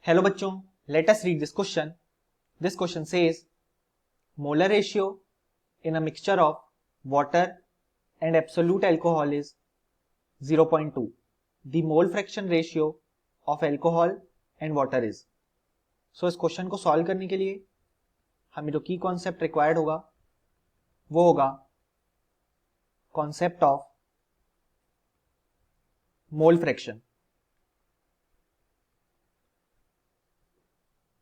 Hello बच्चों, let us read this question. This question says molar ratio in a mixture of water and absolute alcohol is 0.2. The mole fraction ratio of alcohol and water is. So इस question को solve करने के लिए हमें जो की concept required होगा वो होगा कॉन्सेप्ट ऑफ मोल फ्रैक्शन.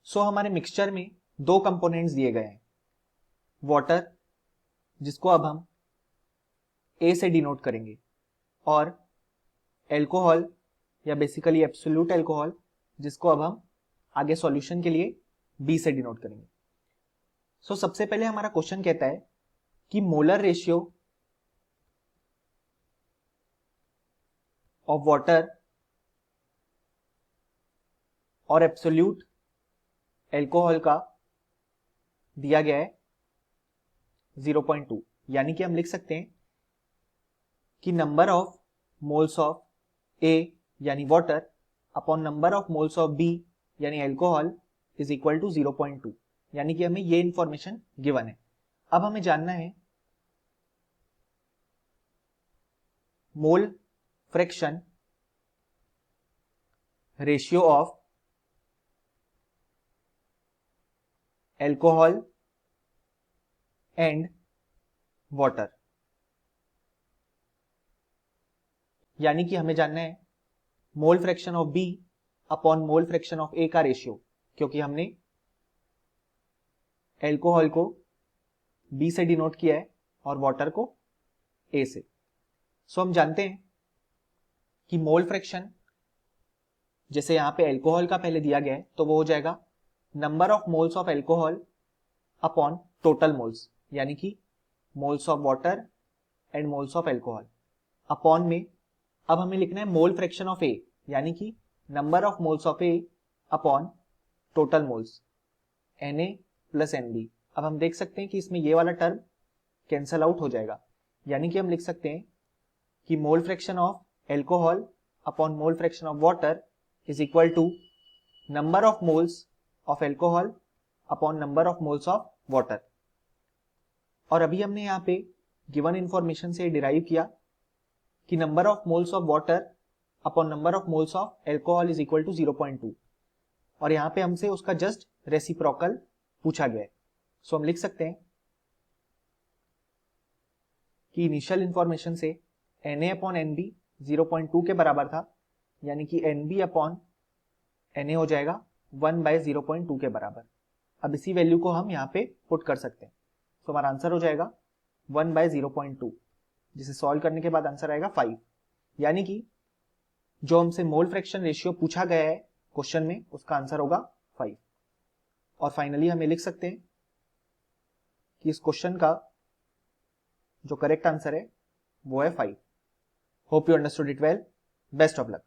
सो हमारे मिक्सचर में दो कंपोनेंट्स दिए गए हैं, वाटर जिसको अब हम ए से डिनोट करेंगे और एल्कोहल या बेसिकली एब्सोल्यूट एल्कोहल जिसको अब हम आगे सॉल्यूशन के लिए बी से डिनोट करेंगे. सो सबसे पहले हमारा क्वेश्चन कहता है कि मोलर रेशियो ऑफ वाटर और एब्सोल्यूट एल्कोहल का दिया गया है 0.2. यानी कि हम लिख सकते हैं कि number of moles of A यानी water upon number of moles of B यानी एल्कोहल इज इक्वल टू 0.2. यानी कि हमें ये इंफॉर्मेशन गिवन है. अब हमें जानना है mole fraction ratio of alcohol and water. यानी कि हमें जानना है mole fraction of B upon mole fraction of A का रेशियो, क्योंकि हमने एल्कोहल को बी से डिनोट किया है और वाटर को ए से. सो हम जानते हैं कि मोल फ्रैक्शन जैसे यहां पे एल्कोहल का पहले दिया गया है तो वो हो जाएगा number of moles of alcohol upon total moles, यानी कि moles of water and moles of alcohol upon में अब हमें लिखना है मोल फ्रैक्शन ऑफ ए, यानी कि number of moles of A upon total moles Na plus Nb. अब हम देख सकते हैं कि इसमें ये वाला टर्म कैंसल आउट हो जाएगा, यानी कि हम लिख सकते हैं कि mole fraction of alcohol upon mole fraction of water is equal to number of moles of alcohol upon number of moles of water. और अभी हमने यहाँ पे गिवन इंफॉर्मेशन से डिराइव किया कि number of moles of water upon number of moles of alcohol is equal to 0.2 और यहाँ पे हमसे उसका जस्ट रेसिप्रोकल पूछा गया है. सो हम लिख सकते हैं कि इनिशियल इंफॉर्मेशन से Na अपॉन Nb 0.2 के बराबर था, यानी कि Nb अपॉन Na हो जाएगा 1/0.2 के बराबर. अब इसी वैल्यू को हम यहाँ पे पुट कर सकते हैं. तो हमारा आंसर हो जाएगा 1/0.2, जिसे सॉल्व करने के बाद आंसर आएगा 5. यानी कि जो हमसे मोल फ्रैक्शन रेशियो पूछा गया है क्वेश्चन में उसका आंसर होगा 5. और फाइनली हमें लिख सकते हैं कि इस क्वेश्चन का जो करेक्ट आंसर है वो है 5. Hope you understood it well. Best of luck.